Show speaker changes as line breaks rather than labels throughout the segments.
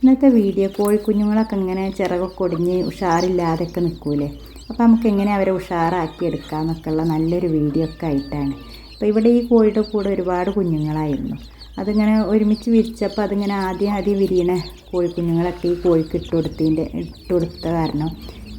ഇന്നത്തെ വീഡിയോ കോഴിക്കുഞ്ഞുങ്ങളൊക്കെ ഇങ്ങനെ ചിറകൊക്കെ ഒടിഞ്ഞ് ഉഷാറില്ലാതെയൊക്കെ നിൽക്കൂലേ, അപ്പോൾ നമുക്ക് എങ്ങനെ അവരെ ഉഷാറാക്കി എടുക്കാമെന്നൊക്കെയുള്ള നല്ലൊരു വീഡിയോ ഒക്കെ ആയിട്ടാണ്. അപ്പോൾ ഇവിടെ ഈ കോഴിയുടെ കൂടെ ഒരുപാട് കുഞ്ഞുങ്ങളായിരുന്നു. അതിങ്ങനെ ഒരുമിച്ച് വിരിച്ചപ്പോൾ അതിങ്ങനെ ആദ്യം വിരിയണ കോഴിക്കുഞ്ഞുങ്ങളൊക്കെ ഈ കോഴിക്ക് ഇട്ടുകൊടുത്ത കാരണം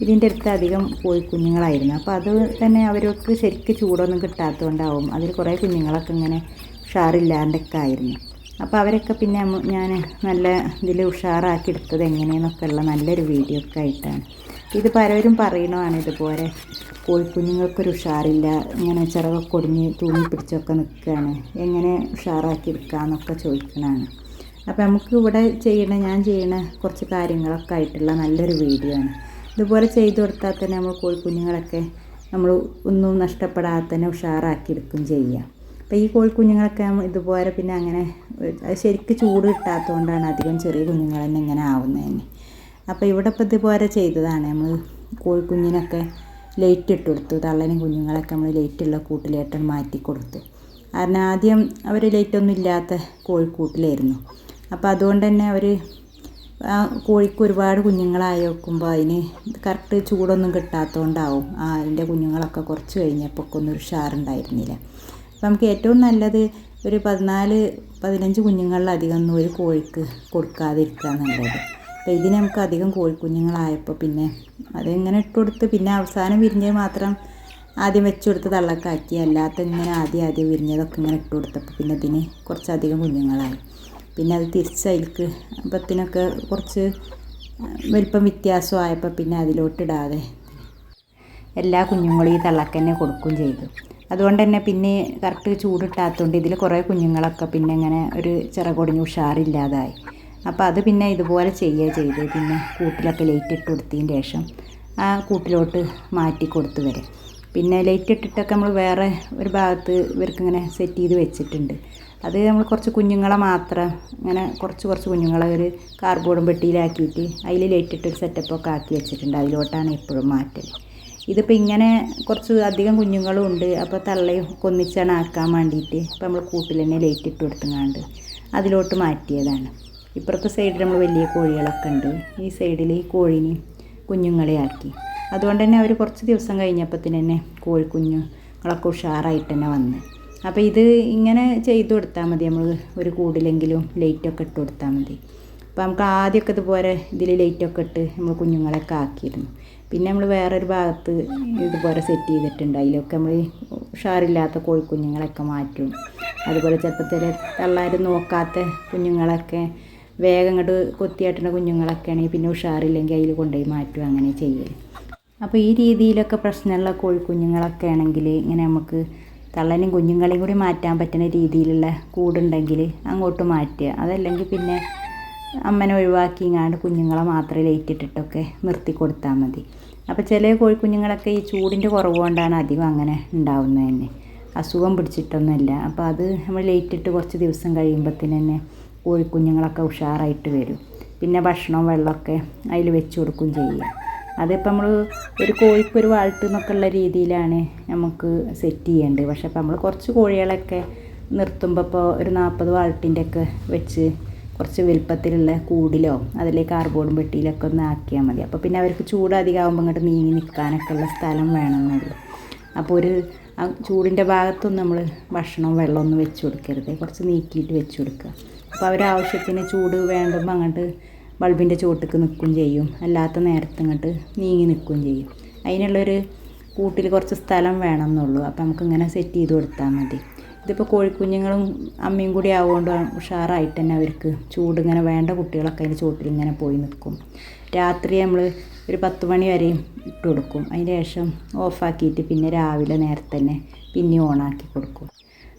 ഇതിൻ്റെ അടുത്ത് അധികം കോഴിക്കുഞ്ഞുങ്ങളായിരുന്നു. അപ്പോൾ അത് തന്നെ അവർക്ക് ശരിക്കും ചൂടൊന്നും കിട്ടാത്തതുകൊണ്ടാവും അതിൽ കുറേ കുഞ്ഞുങ്ങളൊക്കെ ഇങ്ങനെ ഉഷാറില്ലാണ്ടൊക്കെ ആയിരുന്നു. അപ്പോൾ അവരൊക്കെ പിന്നെ ഞാൻ നല്ല ഇതിൽ ഉഷാറാക്കി എടുത്തത് എങ്ങനെയെന്നൊക്കെ ഉള്ള നല്ലൊരു വീഡിയോ ഒക്കെ ആയിട്ടാണ്. ഇത് പലരും പറയണതാണ്, ഇതുപോലെ കോഴിക്കുഞ്ഞുങ്ങൾക്കൊരു ഉഷാറില്ല, ഇങ്ങനെ ചിറകൊക്കെ ഒടിഞ്ഞ് തൂങ്ങി പിടിച്ചൊക്കെ നിൽക്കുകയാണ്, എങ്ങനെ ഉഷാറാക്കി എടുക്കാമെന്നൊക്കെ ചോദിക്കണതാണ്. അപ്പോൾ നമുക്ക് ഇവിടെ ഞാൻ ചെയ്യണ കുറച്ച് കാര്യങ്ങളൊക്കെ ആയിട്ടുള്ള നല്ലൊരു വീഡിയോ ആണ്. ഇതുപോലെ ചെയ്തു കൊടുത്താൽ തന്നെ നമ്മൾ കോഴിക്കുഞ്ഞുങ്ങളൊക്കെ നമ്മൾ ഒന്നും നഷ്ടപ്പെടാതെ തന്നെ ഉഷാറാക്കി എടുക്കും ചെയ്യാം. അപ്പോൾ ഈ കോഴിക്കുഞ്ഞുങ്ങളൊക്കെ ഇതുപോലെ പിന്നെ അങ്ങനെ അത് ശരിക്കും ചൂട് കിട്ടാത്തതുകൊണ്ടാണ് അധികം ചെറിയ കുഞ്ഞുങ്ങൾ തന്നെ ഇങ്ങനെ ആവുന്നതന്നെ. അപ്പോൾ ഇവിടെ ഇപ്പോൾ ഇതുപോലെ ചെയ്തതാണ്. നമ്മൾ കോഴിക്കുഞ്ഞിനൊക്കെ ലൈറ്റ് ഇട്ട് കൊടുത്തു. തള്ളനും കുഞ്ഞുങ്ങളൊക്കെ നമ്മൾ ലൈറ്റുള്ള കൂട്ടിലേട്ട് മാറ്റി കൊടുത്തു. കാരണം ആദ്യം അവർ ലൈറ്റൊന്നും ഇല്ലാത്ത കോഴിക്കൂട്ടിലായിരുന്നു. അപ്പോൾ അതുകൊണ്ട് തന്നെ അവർ കോഴിക്ക് ഒരുപാട് കുഞ്ഞുങ്ങളായി വെക്കുമ്പോൾ അതിന് കറക്റ്റ് ചൂടൊന്നും കിട്ടാത്തതുകൊണ്ടാവും അതിൻ്റെ കുഞ്ഞുങ്ങളൊക്കെ കുറച്ച് കഴിഞ്ഞപ്പോൾ ഒക്കെ ഒന്നും ഉഷാറുണ്ടായിരുന്നില്ല. അപ്പോൾ നമുക്ക് ഏറ്റവും നല്ലത് ഒരു 14-15 കുഞ്ഞുങ്ങളിലധികം ഒന്നും ഒരു കോഴിക്ക് കൊടുക്കാതിരിക്കുക നല്ലത്. അപ്പോൾ ഇതിന് നമുക്ക് അധികം കോഴിക്കുഞ്ഞുങ്ങളായപ്പോൾ പിന്നെ അതെങ്ങനെ ഇട്ട് കൊടുത്ത് പിന്നെ അവസാനം വിരിഞ്ഞത് മാത്രം ആദ്യം വെച്ച് കൊടുത്ത് തള്ളക്കാക്കി, അല്ലാത്ത ഇങ്ങനെ ആദ്യം വിരിഞ്ഞതൊക്കെ ഇങ്ങനെ ഇട്ട് കൊടുത്തപ്പോൾ പിന്നെ ഇതിന് കുറച്ചധികം കുഞ്ഞുങ്ങളായി. പിന്നെ അത് തിരിച്ചതിലേക്ക് അപ്പത്തിനൊക്കെ കുറച്ച് വലിപ്പം വ്യത്യാസമായപ്പോൾ പിന്നെ അതിലോട്ടിടാതെ എല്ലാ കുഞ്ഞുങ്ങളും ഈ തള്ളക്കന്നെ കൊടുക്കുകയും ചെയ്തു. അതുകൊണ്ട് തന്നെ പിന്നെ കറക്റ്റ് ചൂടിട്ടാത്തതുകൊണ്ട് ഇതിൽ കുറേ കുഞ്ഞുങ്ങളൊക്കെ പിന്നെ ഇങ്ങനെ ഒരു ചിറകൊടിഞ്ഞ് ഉഷാറില്ലാതായി. അപ്പോൾ അത് പിന്നെ ഇതുപോലെ ചെയ്യുക ചെയ്ത് പിന്നെ കൂട്ടിലൊക്കെ ലൈറ്റ് ഇട്ട് കൊടുത്തതിന് ശേഷം ആ കൂട്ടിലോട്ട് മാറ്റി കൊടുത്ത് വരെ. പിന്നെ ലൈറ്റ് ഇട്ടിട്ടൊക്കെ നമ്മൾ വേറെ ഒരു ഭാഗത്ത് ഇവർക്കിങ്ങനെ സെറ്റ് ചെയ്ത് വെച്ചിട്ടുണ്ട്. അത് നമ്മൾ കുറച്ച് കുഞ്ഞുങ്ങളെ മാത്രം ഇങ്ങനെ കുറച്ച് കുഞ്ഞുങ്ങളെ ഒരു കാർഡ്ബോർഡും പെട്ടിയിലാക്കിയിട്ട് അതിൽ ലൈറ്റ് ഇട്ടൊരു സെറ്റപ്പൊക്കെ ആക്കി വെച്ചിട്ടുണ്ട്. അതിലോട്ടാണ് എപ്പോഴും മാറ്റൽ. ഇതിപ്പോൾ ഇങ്ങനെ കുറച്ച് അധികം കുഞ്ഞുങ്ങളും ഉണ്ട്. അപ്പോൾ തള്ളയും കൊന്നിച്ചാണ് ആക്കാൻ വേണ്ടിയിട്ട് ഇപ്പോൾ നമ്മൾ കൂട്ടിൽ തന്നെ ലൈറ്റ് ഇട്ട് കൊടുത്തുങ്ങാണ്ട് അതിലോട്ട് മാറ്റിയതാണ്. ഇപ്പുറത്തെ സൈഡിൽ നമ്മൾ വലിയ കോഴികളൊക്കെ ഉണ്ട്, ഈ സൈഡിൽ ഈ കോഴീനെയും കുഞ്ഞുങ്ങളെ ആക്കി. അതുകൊണ്ട് തന്നെ അവർ കുറച്ച് ദിവസം കഴിഞ്ഞപ്പോഴത്തേന് തന്നെ കോഴിക്കുഞ്ഞുങ്ങളൊക്കെ ഉഷാറായിട്ട് തന്നെ വന്ന്. അപ്പോൾ ഇത് ഇങ്ങനെ ചെയ്ത് കൊടുത്താൽ മതി. നമ്മൾ ഒരു കൂടിലെങ്കിലും ലൈറ്റൊക്കെ ഇട്ട് കൊടുത്താൽ മതി. അപ്പോൾ നമുക്ക് ആദ്യമൊക്കെ ഇതുപോലെ ഇതിൽ ലൈറ്റൊക്കെ ഇട്ട് നമ്മൾ കുഞ്ഞുങ്ങളെയൊക്കെ ആക്കിയിരുന്നു. പിന്നെ നമ്മൾ വേറൊരു ഭാഗത്ത് ഇതുപോലെ സെറ്റ് ചെയ്തിട്ടുണ്ട്. അതിലൊക്കെ നമ്മൾ ഉഷാറില്ലാത്ത കോഴിക്കുഞ്ഞുങ്ങളൊക്കെ മാറ്റും. അതുപോലെ ചിലപ്പോൾ തള്ളാരും നോക്കാത്ത കുഞ്ഞുങ്ങളൊക്കെ വേഗം ഇങ്ങോട്ട് കൊത്തിയാട്ടുന്ന കുഞ്ഞുങ്ങളൊക്കെ ആണെങ്കിൽ പിന്നെ ഉഷാറില്ലെങ്കിൽ അതിൽ കൊണ്ടുപോയി മാറ്റും, അങ്ങനെ ചെയ്യൽ. അപ്പോൾ ഈ രീതിയിലൊക്കെ പ്രശ്നമുള്ള കോഴിക്കുഞ്ഞുങ്ങളൊക്കെ ആണെങ്കിൽ ഇങ്ങനെ നമുക്ക് തള്ളനും കുഞ്ഞുങ്ങളെയും കൂടി മാറ്റാൻ പറ്റുന്ന രീതിയിലുള്ള കൂടുണ്ടെങ്കിൽ അങ്ങോട്ട് മാറ്റുക. അതല്ലെങ്കിൽ പിന്നെ അമ്മനെ ഒഴിവാക്കിങ്ങാണ്ട് കുഞ്ഞുങ്ങളെ മാത്രം ലൈറ്റ് ഇട്ടിട്ടൊക്കെ നിർത്തി കൊടുത്താൽ മതി. അപ്പോൾ ചില കോഴിക്കുഞ്ഞുങ്ങളൊക്കെ ഈ ചൂടിൻ്റെ കുറവ് കൊണ്ടാണ് അധികം അങ്ങനെ ഉണ്ടാവുന്നത് തന്നെ, അസുഖം പിടിച്ചിട്ടൊന്നുമില്ല. അപ്പോൾ അത് നമ്മൾ ലൈറ്റ് ഇട്ട് കുറച്ച് ദിവസം കഴിയുമ്പോഴത്തേന് തന്നെ കോഴിക്കുഞ്ഞുങ്ങളൊക്കെ ഉഷാറായിട്ട് വരും. പിന്നെ ഭക്ഷണവും വെള്ളമൊക്കെ അതിൽ വെച്ച് കൊടുക്കുകയും ചെയ്യുക. അതിപ്പോൾ നമ്മൾ ഒരു കോഴിക്ക് ഒരു വാൾട്ട് എന്നൊക്കെ ഉള്ള രീതിയിലാണ് നമുക്ക് സെറ്റ് ചെയ്യേണ്ടത്. പക്ഷേ അപ്പോൾ നമ്മൾ കുറച്ച് കോഴികളൊക്കെ നിർത്തുമ്പോൾ ഇപ്പോൾ ഒരു 40 വാൾട്ടിൻ്റെ ഒക്കെ വെച്ച് കുറച്ച് വലുപ്പത്തിലുള്ള കൂടിലോ അതിലേക്ക് കാർഡ്ബോർഡും പെട്ടിയിലൊക്കെ ഒന്ന് ആക്കിയാൽ മതി. അപ്പോൾ പിന്നെ അവർക്ക് ചൂട് അധികമാകുമ്പോൾ ഇങ്ങോട്ട് നീങ്ങി നിൽക്കാനൊക്കെ ഉള്ള സ്ഥലം വേണമെന്നുള്ളൂ. അപ്പോൾ ഒരു ചൂടിൻ്റെ ഭാഗത്തൊന്നും നമ്മൾ ഭക്ഷണവും വെള്ളമൊന്നും വെച്ച് കൊടുക്കരുത്, കുറച്ച് നീക്കിയിട്ട് വെച്ച് കൊടുക്കുക. അപ്പോൾ അവരാവശ്യത്തിന് ചൂട് വേണ്ടുമ്പോൾ അങ്ങോട്ട് ബൾബിൻ്റെ ചുവട്ടിലേക്ക് നിൽക്കുകയും ചെയ്യും, അല്ലാത്ത നേരത്ത് ഇങ്ങോട്ട് നീങ്ങി നിൽക്കുകയും ചെയ്യും. അതിനുള്ളൊരു കൂട്ടിൽ കുറച്ച് സ്ഥലം വേണമെന്നുള്ളൂ. അപ്പോൾ നമുക്കിങ്ങനെ സെറ്റ് ചെയ്ത് കൊടുത്താൽ മതി. ഇതിപ്പോൾ കോഴിക്കുഞ്ഞുങ്ങളും അമ്മയും കൂടി ആവുകൊണ്ട് ഉഷാറായിട്ട് തന്നെ അവർക്ക് ചൂട് ഇങ്ങനെ വേണ്ട കുട്ടികളൊക്കെ അതിൻ്റെ ചുവട്ടിൽ ഇങ്ങനെ പോയി നിൽക്കും. രാത്രി നമ്മൾ ഒരു 10 മണി വരെയും ഇട്ട് കൊടുക്കും. അതിന് ശേഷം ഓഫാക്കിയിട്ട് പിന്നെ രാവിലെ നേരത്തെ തന്നെ പിന്നെ ഓണാക്കി കൊടുക്കും.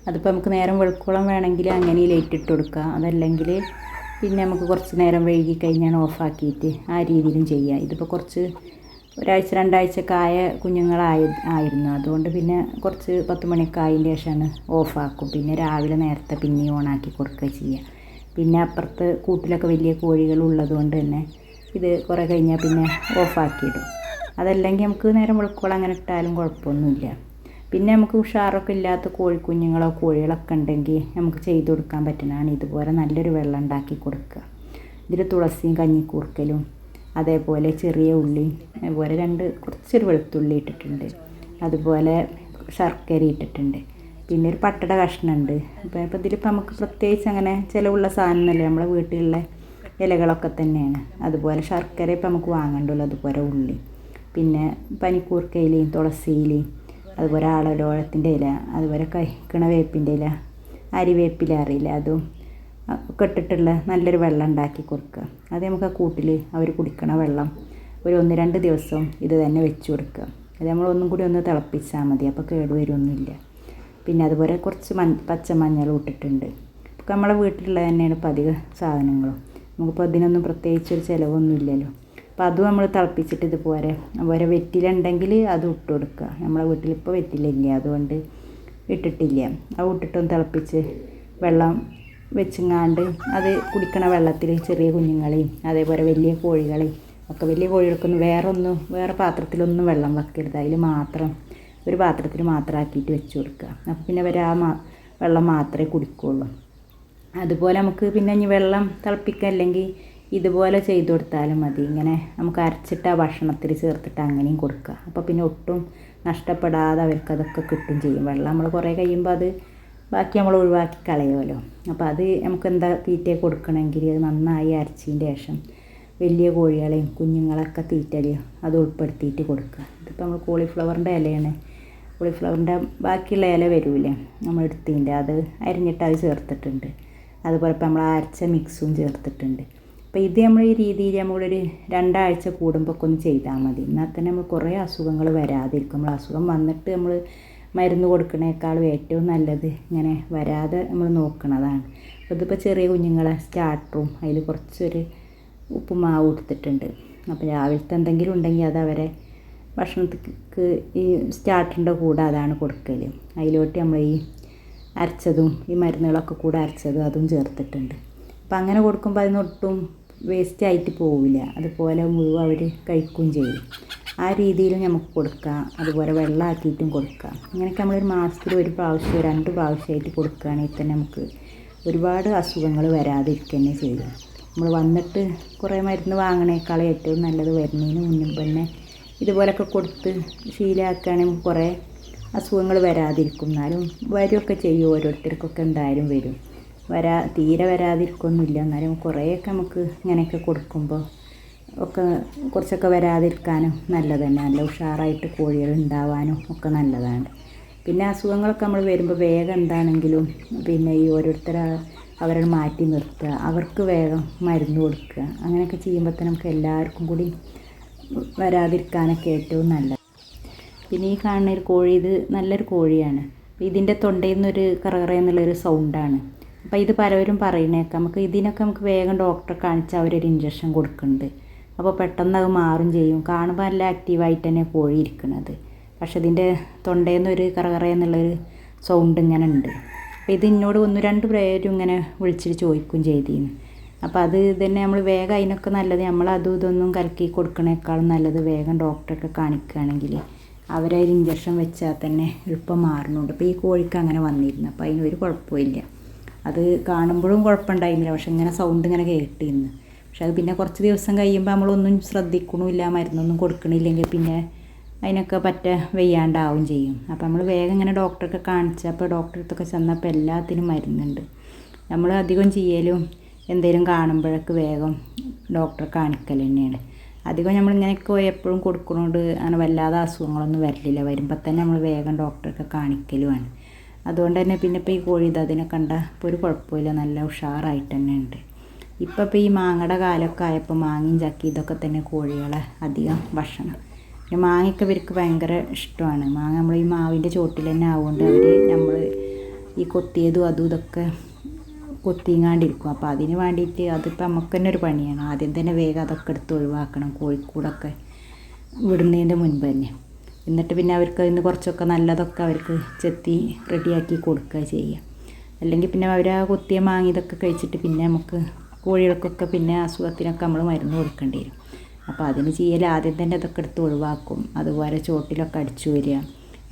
അതിപ്പോൾ നമുക്ക് നേരം വെളുക്കോളം വേണമെങ്കിൽ അങ്ങനെ ലൈറ്റ് ഇട്ട് കൊടുക്കുക. അതല്ലെങ്കിൽ പിന്നെ നമുക്ക് കുറച്ച് നേരം വൈകി കഴിഞ്ഞാൽ ഓഫാക്കിയിട്ട് ആ രീതിയിലും ചെയ്യാം. ഇതിപ്പോൾ കുറച്ച് 1-2 ആഴ്ചയൊക്കെ ആയ കുഞ്ഞുങ്ങളായിരുന്നു. അതുകൊണ്ട് പിന്നെ കുറച്ച് 10 മണിയൊക്കെ ആയതിൻ്റെ ശേഷമാണ് ഓഫാക്കും. പിന്നെ രാവിലെ നേരത്തെ പിന്നെയും ഓണാക്കി കൊടുക്കുക ചെയ്യുക. പിന്നെ അപ്പുറത്ത് കൂട്ടിലൊക്കെ വലിയ കോഴികളുള്ളത് കൊണ്ട് തന്നെ ഇത് കുറേ കഴിഞ്ഞാൽ പിന്നെ ഓഫാക്കിയിടും. അതല്ലെങ്കിൽ നമുക്ക് നേരം വെളുക്കോളം അങ്ങനെ ഇട്ടാലും കുഴപ്പമൊന്നുമില്ല. പിന്നെ നമുക്ക് ഉഷാറൊക്കെ ഇല്ലാത്ത കോഴിക്കുഞ്ഞുങ്ങളോ കോഴികളൊക്കെ ഉണ്ടെങ്കിൽ നമുക്ക് ചെയ്ത് കൊടുക്കാൻ പറ്റുന്നതാണ് ഇതുപോലെ നല്ലൊരു വെള്ളം ഉണ്ടാക്കി കൊടുക്കുക. ഇതിൽ തുളസിയും കഞ്ഞിക്കൂർക്കലും അതേപോലെ ചെറിയ ഉള്ളി, അതുപോലെ കുറച്ചൊരു വെളുത്തുള്ളി ഇട്ടിട്ടുണ്ട്, അതുപോലെ ശർക്കര ഇട്ടിട്ടുണ്ട്, പിന്നെ ഒരു പട്ടട കഷ്ണമുണ്ട്. അപ്പോൾ ഇതിലിപ്പോൾ നമുക്ക് പ്രത്യേകിച്ച് അങ്ങനെ ചിലവുള്ള സാധനമൊന്നുമല്ല, നമ്മളെ വീട്ടിലുള്ള ഇലകളൊക്കെ തന്നെയാണ്. അതുപോലെ ശർക്കര ഇപ്പം നമുക്ക് വാങ്ങണ്ടുള്ളൂ, അതുപോലെ ഉള്ളി, പിന്നെ പനിക്കൂർക്കയിലയും തുളസിയിലയും, അതുപോലെ ആളലോളത്തിൻ്റെ ഇല, അതുപോലെ കഴിക്കണ വേപ്പിൻ്റെ ഇല, അരിവേപ്പില അറിയില്ല, അതും ഒക്കെ ഇട്ടിട്ടുള്ള നല്ലൊരു വെള്ളം ഉണ്ടാക്കി കൊടുക്കുക. അത് നമുക്ക് ആ കൂട്ടിൽ അവർ കുടിക്കണ വെള്ളം ഒരു 1-2 ദിവസം ഇത് തന്നെ വെച്ച് കൊടുക്കുക. അത് നമ്മളൊന്നും കൂടി ഒന്ന് തിളപ്പിച്ചാൽ മതി, അപ്പോൾ കേടുവരുമൊന്നുമില്ല. പിന്നെ അതുപോലെ കുറച്ച് പച്ചമഞ്ഞളും ഇട്ടിട്ടുണ്ട്. അപ്പോൾ നമ്മളെ വീട്ടിലുള്ള തന്നെയാണ് ഇപ്പോൾ അധിക സാധനങ്ങളും, നമുക്കിപ്പോൾ അതിനൊന്നും പ്രത്യേകിച്ചൊരു ചിലവൊന്നുമില്ലല്ലോ. അപ്പോൾ അതും നമ്മൾ തിളപ്പിച്ചിട്ട് അതുപോലെ വെറ്റിലുണ്ടെങ്കിൽ അത് ഇട്ട് കൊടുക്കുക. നമ്മളെ വീട്ടിലിപ്പോൾ വെറ്റിലില്ല, അതുകൊണ്ട് ഇട്ടിട്ടില്ല. അത് ഇട്ടിട്ടൊന്ന് തിളപ്പിച്ച് വെള്ളം വെച്ചിങ്ങാണ്ട് അത് കുടിക്കണ വെള്ളത്തിൽ ചെറിയ കുഞ്ഞുങ്ങളെയും അതേപോലെ വലിയ കോഴികളെയും ഒക്കെ, വലിയ കോഴികൾക്കൊന്നും വേറെ പാത്രത്തിലൊന്നും വെള്ളം വെക്കരുത്, അതിൽ മാത്രം ഒരു പാത്രത്തിൽ മാത്രം ആക്കിയിട്ട് വെച്ച് കൊടുക്കുക. അപ്പോൾ പിന്നെ അവർ ആ വെള്ളം മാത്രമേ കുടിക്കുകയുള്ളൂ. അതുപോലെ നമുക്ക് പിന്നെ ഇനി വെള്ളം തിളപ്പിക്കുക അല്ലെങ്കിൽ ഇതുപോലെ ചെയ്ത് കൊടുത്താലും മതി. ഇങ്ങനെ നമുക്ക് അരച്ചിട്ട് ആ ഭക്ഷണത്തിൽ ചേർത്തിട്ട് അങ്ങനെയും കൊടുക്കുക. അപ്പോൾ പിന്നെ ഒട്ടും നഷ്ടപ്പെടാതെ അവർക്ക് അതൊക്കെ കിട്ടും ചെയ്യും. വെള്ളം നമ്മൾ കുറേ കഴിയുമ്പോൾ അത് ബാക്കി നമ്മൾ ഒഴിവാക്കി കളയുമല്ലോ. അപ്പോൾ അത് നമുക്ക് എന്താ തീറ്റ കൊടുക്കണമെങ്കിൽ അത് നന്നായി അരച്ചതിൻ്റെ ശേഷം വലിയ കോഴികളെയും കുഞ്ഞുങ്ങളൊക്കെ തീറ്റൽ അത് ഉൾപ്പെടുത്തിയിട്ട് കൊടുക്കുക. ഇതിപ്പോൾ നമ്മൾ കോളിഫ്ലവറിൻ്റെ ഇലയാണ്, കോളിഫ്ലവറിൻ്റെ ബാക്കിയുള്ള ഇല വരില്ലേ നമ്മൾ എടുത്തതിൻ്റെ, അത് അരിഞ്ഞിട്ട് അത് ചേർത്തിട്ടുണ്ട്. അതുപോലെ ഇപ്പോൾ നമ്മൾ അരച്ച മിക്സും ചേർത്തിട്ടുണ്ട്. അപ്പോൾ ഇത് നമ്മൾ ഈ രീതിയിൽ നമ്മളൊരു 2 ആഴ്ച കൂടുമ്പോൾ ഒക്കെ ഒന്ന് ചെയ്താൽ മതി. എന്നാൽ തന്നെ നമ്മൾ കുറേ അസുഖങ്ങൾ വരാതിരിക്കും. നമ്മൾ അസുഖം വന്നിട്ട് നമ്മൾ മരുന്ന് കൊടുക്കണേക്കാളും ഏറ്റവും നല്ലത് ഇങ്ങനെ വരാതെ നമ്മൾ നോക്കണതാണ്. അപ്പോൾ ഇതിപ്പോൾ ചെറിയ കുഞ്ഞുങ്ങളെ സ്റ്റാർട്ടറും അതിൽ കുറച്ചൊരു ഉപ്പുമാവ് കൊടുത്തിട്ടുണ്ട്. അപ്പോൾ രാവിലത്തെ എന്തെങ്കിലും ഉണ്ടെങ്കിൽ അത് അവരെ ഭക്ഷണത്തിക്ക് ഈ സ്റ്റാർട്ടറിൻ്റെ കൂടെ അതാണ് കൊടുക്കൽ. അതിലോട്ട് നമ്മൾ ഈ അരച്ചതും ഈ മരുന്നുകളൊക്കെ കൂടെ അരച്ചതും അതും ചേർത്തിട്ടുണ്ട്. അപ്പോൾ അങ്ങനെ കൊടുക്കുമ്പോൾ അതിനൊട്ടും വേസ്റ്റ് ആയിട്ട് പോവില്ല, അതുപോലെ മുഴുവൻ അവർ കഴിക്കുകയും ചെയ്യും. ആ രീതിയിൽ നമുക്ക് കൊടുക്കാം. അതുപോലെ വെള്ളമാക്കിയിട്ടും കൊടുക്കാം. ഇങ്ങനെയൊക്കെ നമ്മളൊരു മാസത്തിൽ 1 പ്രാവശ്യം 2 പ്രാവശ്യമായിട്ട് കൊടുക്കുകയാണെങ്കിൽ തന്നെ നമുക്ക് ഒരുപാട് അസുഖങ്ങൾ വരാതിരിക്കുക തന്നെ ചെയ്യും. നമ്മൾ വന്നിട്ട് കുറേ മരുന്ന് വാങ്ങണേക്കാളും ഏറ്റവും നല്ലത് വരുന്നതിന് മുൻപ് തന്നെ ഇതുപോലൊക്കെ കൊടുത്ത് ശീലമാക്കുകയാണെങ്കിൽ കുറേ അസുഖങ്ങൾ വരാതിരിക്കും. എന്നാലും വരുമൊക്കെ ചെയ്യും, ഓരോരുത്തർക്കൊക്കെ എന്തായാലും വരും. തീരെ വരാതിരിക്കൊന്നുമില്ല, എന്നാലും കുറേയൊക്കെ നമുക്ക് ഇങ്ങനെയൊക്കെ കൊടുക്കുമ്പോൾ ഒക്കെ കുറച്ചൊക്കെ വരാതിരിക്കാനും നല്ലത് തന്നെ, നല്ല ഉഷാറായിട്ട് കോഴികൾ ഉണ്ടാവാനും ഒക്കെ നല്ലതാണ്. പിന്നെ അസുഖങ്ങളൊക്കെ നമ്മൾ വരുമ്പോൾ വേഗം എന്താണെങ്കിലും പിന്നെ ഈ അവരെ മാറ്റി നിർത്തുക, അവർക്ക് വേഗം മരുന്ന് കൊടുക്കുക, അങ്ങനെയൊക്കെ ചെയ്യുമ്പോൾ തന്നെ നമുക്ക് എല്ലാവർക്കും കൂടി വരാതിരിക്കാനൊക്കെ ഏറ്റവും നല്ലത്. പിന്നെ ഈ കാണുന്ന ഒരു കോഴി, ഇത് നല്ലൊരു കോഴിയാണ്. ഇതിൻ്റെ തൊണ്ടയിൽ നിന്നൊരു കറകറയെന്നുള്ളൊരു സൗണ്ടാണ്. അപ്പോൾ ഇത് പലവരും പറയുന്നേക്കാം. ഇതിനൊക്കെ നമുക്ക് വേഗം ഡോക്ടറെ കാണിച്ചാൽ അവരൊരു ഇഞ്ചക്ഷൻ കൊടുക്കുന്നുണ്ട്. അപ്പോൾ പെട്ടെന്ന് അത് മാറും ചെയ്യും. കാണുമ്പോൾ നല്ല ആക്റ്റീവായിട്ട് തന്നെ കോഴി ഇരിക്കുന്നത്. പക്ഷെ ഇതിൻ്റെ തൊണ്ടയിൽ നിന്നൊരു കറകറയെന്നുള്ളൊരു സൗണ്ട് ഇങ്ങനെ ഉണ്ട്. അപ്പോൾ ഇത് എന്നോട് 1-2 പേരും ഇങ്ങനെ വിളിച്ചിട്ട് ചോദിക്കുകയും ചെയ്തിരുന്നു. അപ്പോൾ അത് തന്നെ നമ്മൾ വേഗം അതിനൊക്കെ നല്ലത് നമ്മൾ ഇതൊന്നും കലക്കി കൊടുക്കണേക്കാളും നല്ലത് വേഗം ഡോക്ടറൊക്കെ കാണിക്കുകയാണെങ്കിൽ അവരൊരു ഇഞ്ചക്ഷൻ വെച്ചാൽ തന്നെ എളുപ്പം മാറുന്നുണ്ട്. അപ്പോൾ ഈ കോഴിക്ക് അങ്ങനെ വന്നിരുന്നു. അപ്പോൾ അതിനൊരു കുഴപ്പമില്ല. അത് കാണുമ്പോഴും കുഴപ്പമുണ്ടായിരുന്നില്ല, പക്ഷെ ഇങ്ങനെ സൗണ്ട് ഇങ്ങനെ കേട്ടിരുന്നു. പക്ഷെ അത് പിന്നെ കുറച്ച് ദിവസം കഴിയുമ്പോൾ നമ്മളൊന്നും ശ്രദ്ധിക്കണമില്ല, മരുന്നൊന്നും കൊടുക്കണില്ലെങ്കിൽ പിന്നെ അതിനൊക്കെ വയ്യാണ്ടാവും ചെയ്യും. അപ്പോൾ നമ്മൾ വേഗം ഇങ്ങനെ ഡോക്ടറൊക്കെ കാണിച്ചപ്പോൾ ഡോക്ടറെ അടുത്തൊക്കെ ചെന്നപ്പോൾ എല്ലാത്തിനും മരുന്നുണ്ട്. നമ്മൾ അധികം ചെയ്യലും എന്തെങ്കിലും കാണുമ്പോഴൊക്കെ വേഗം ഡോക്ടറെ കാണിക്കൽ തന്നെയാണ്. അധികം നമ്മളിങ്ങനെയൊക്കെ എപ്പോഴും കൊടുക്കുന്നതുകൊണ്ട് അങ്ങനെ വല്ലാതെ അസുഖങ്ങളൊന്നും വരില്ല. വരുമ്പോൾ തന്നെ നമ്മൾ വേഗം ഡോക്ടറൊക്കെ കാണിക്കലുമാണ്. അതുകൊണ്ട് തന്നെ പിന്നെ ഇപ്പോൾ ഈ കോഴി അതിനെ കണ്ട ഇപ്പോൾ ഒരു കുഴപ്പമില്ല, നല്ല ഉഷാറായിട്ട് തന്നെ ഉണ്ട്. ഇപ്പോൾ ഈ മാങ്ങയുടെ കാലമൊക്കെ ആയപ്പോൾ മാങ്ങയും ചക്കി ഇതൊക്കെ തന്നെ കോഴികളെ അധികം ഭക്ഷണം. പിന്നെ മാങ്ങയൊക്കെ ഇവർക്ക് ഭയങ്കര ഇഷ്ടമാണ്. മാങ്ങ നമ്മൾ ഈ മാവിൻ്റെ ചോട്ടിൽ തന്നെ ആവുകൊണ്ട് നമ്മൾ ഈ കൊത്തിയതും അതും ഇതൊക്കെ കൊത്തിങ്ങാണ്ടിരിക്കും. അപ്പോൾ അതിന് വേണ്ടിയിട്ട് അതിപ്പോൾ നമുക്ക് തന്നെ ഒരു പണിയാണ്. ആദ്യം തന്നെ വേഗം അതൊക്കെ എടുത്ത് ഒഴിവാക്കണം, കോഴിക്കൂടൊക്കെ വിടുന്നതിൻ്റെ മുൻപ് തന്നെ. എന്നിട്ട് പിന്നെ അവർക്ക് അതിന് കുറച്ചൊക്കെ നല്ലതൊക്കെ അവർക്ക് ചെത്തി റെഡിയാക്കി കൊടുക്കുക ചെയ്യുക. അല്ലെങ്കിൽ പിന്നെ അവർ ആ കൊത്തിയ മാങ്ങിയതൊക്കെ കഴിച്ചിട്ട് പിന്നെ നമുക്ക് കോഴികൾക്കൊക്കെ പിന്നെ അസുഖത്തിനൊക്കെ നമ്മൾ മരുന്ന് കൊടുക്കേണ്ടി വരും. അപ്പോൾ അതിന് ചെയ്യൽ ആദ്യം തന്നെ അതൊക്കെ എടുത്ത് ഒഴിവാക്കും. അതുപോലെ ചോട്ടിലൊക്കെ അടിച്ചു വരിക,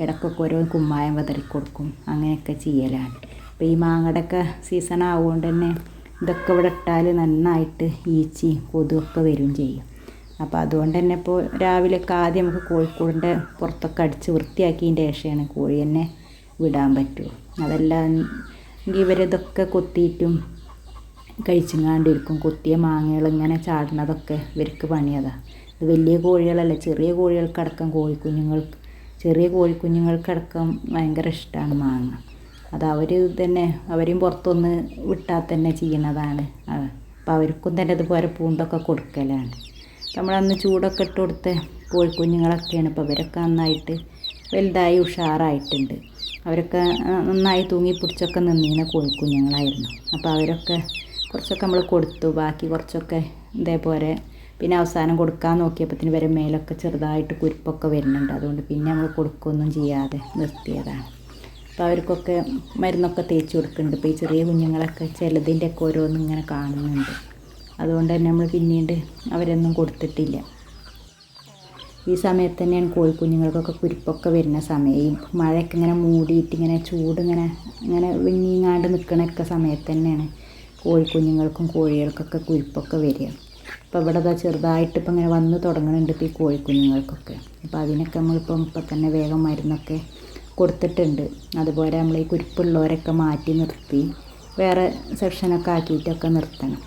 ഇടയ്ക്കൊക്കെ ഓരോ കുമ്മായം വിതറി കൊടുക്കും, അങ്ങനെയൊക്കെ ചെയ്യലാണ്. അപ്പോൾ ഈ മാങ്ങയുടെയൊക്കെ സീസൺ ആവുകൊണ്ട് തന്നെ ഇതൊക്കെ ഇവിടെ ഇട്ടാൽ നന്നായിട്ട് ഈച്ചയും കൊതുകൊക്കെ വരും ചെയ്യും. അപ്പോൾ അതുകൊണ്ട് തന്നെ ഇപ്പോൾ രാവിലെയൊക്കെ ആദ്യം നമുക്ക് കോഴിക്കൂടിൻ്റെ പുറത്തൊക്കെ അടിച്ച് വൃത്തിയാക്കിയതിൻ്റെ ശേഷമാണ് കോഴി തന്നെ വിടാൻ പറ്റുമോ. അതെല്ലാം ഇവരിതൊക്കെ കൊത്തിയിട്ടും കഴിച്ചുങ്ങാണ്ടിരിക്കും. കൊത്തിയ മാങ്ങകൾ ഇങ്ങനെ ചാടുന്നതൊക്കെ ഇവർക്ക് പണിയതാണ്. ഇത് വലിയ കോഴികളല്ല, ചെറിയ കോഴികൾക്കടക്കം ചെറിയ കോഴിക്കുഞ്ഞുങ്ങൾക്കടക്കം ഭയങ്കര ഇഷ്ടമാണ് മാങ്ങ. അത് അവർ തന്നെ അവരെയും പുറത്തൊന്ന് വിട്ടാൽ തന്നെ ചെയ്യണതാണ്. അപ്പോൾ അവർക്കും തന്നെ ഇതുപോലെ പൂണ്ടൊക്കെ കൊടുക്കലാണ്. നമ്മളന്ന് ചൂടൊക്കെ ഇട്ട് കൊടുത്ത കോഴിക്കുഞ്ഞുങ്ങളൊക്കെയാണ്. ഇപ്പോൾ ഇവരൊക്കെ നന്നായിട്ട് വലുതായി ഉഷാറായിട്ടുണ്ട്. അവരൊക്കെ നന്നായി തൂങ്ങിപ്പിടിച്ചൊക്കെ നിന്നിരുന്ന കോഴിക്കുഞ്ഞുങ്ങളായിരുന്നു. അപ്പോൾ അവരൊക്കെ കുറച്ചൊക്കെ നമ്മൾ കൊടുത്തു. ബാക്കി കുറച്ചൊക്കെ ഇതേപോലെ പിന്നെ അവസാനം കൊടുക്കാൻ നോക്കിയപ്പോഴത്തേന് വരെ മേലൊക്കെ ചെറുതായിട്ട് കുരുപ്പൊക്കെ വരുന്നുണ്ട്. അതുകൊണ്ട് പിന്നെ നമ്മൾ കൊടുക്കുകയൊന്നും ചെയ്യാതെ നിർത്തിയതാണ്. അപ്പോൾ അവർക്കൊക്കെ മരുന്നൊക്കെ തേച്ച് കൊടുക്കുന്നുണ്ട്. ഇപ്പോൾ ഈ ചെറിയ കുഞ്ഞുങ്ങളൊക്കെ ചിലതിൻ്റെയൊക്കെ ഓരോന്നും ഇങ്ങനെ കാണുന്നുണ്ട്. അതുകൊണ്ട് തന്നെ നമ്മൾ പിന്നീട് അവരൊന്നും കൊടുത്തിട്ടില്ല. ഈ സമയത്ത് തന്നെയാണ് കോഴിക്കുഞ്ഞുങ്ങൾക്കൊക്കെ കുരുപ്പൊക്കെ വരുന്ന സമയം. ഈ മഴയൊക്കെ ഇങ്ങനെ മൂടിയിട്ട് ഇങ്ങനെ ഇങ്ങനെ വിങ്ങിങ്ങാണ്ട് നിൽക്കണൊക്കെ സമയത്ത് തന്നെയാണ് കോഴിക്കുഞ്ഞുങ്ങൾക്കും കോഴികൾക്കൊക്കെ കുരുപ്പൊക്കെ വരിക. അപ്പോൾ ഇവിടെ ചെറുതായിട്ട് ഇപ്പം ഇങ്ങനെ വന്ന് തുടങ്ങുന്നുണ്ട് ഇപ്പോൾ ഈ കോഴിക്കുഞ്ഞുങ്ങൾക്കൊക്കെ. അപ്പോൾ അതിനൊക്കെ നമ്മളിപ്പം ഇപ്പം തന്നെ വേഗം മരുന്നൊക്കെ കൊടുത്തിട്ടുണ്ട്. അതുപോലെ നമ്മൾ ഈ കുരുപ്പുള്ളവരൊക്കെ മാറ്റി നിർത്തി വേറെ സെക്ഷനൊക്കെ ആക്കിയിട്ടൊക്കെ നിർത്തണം.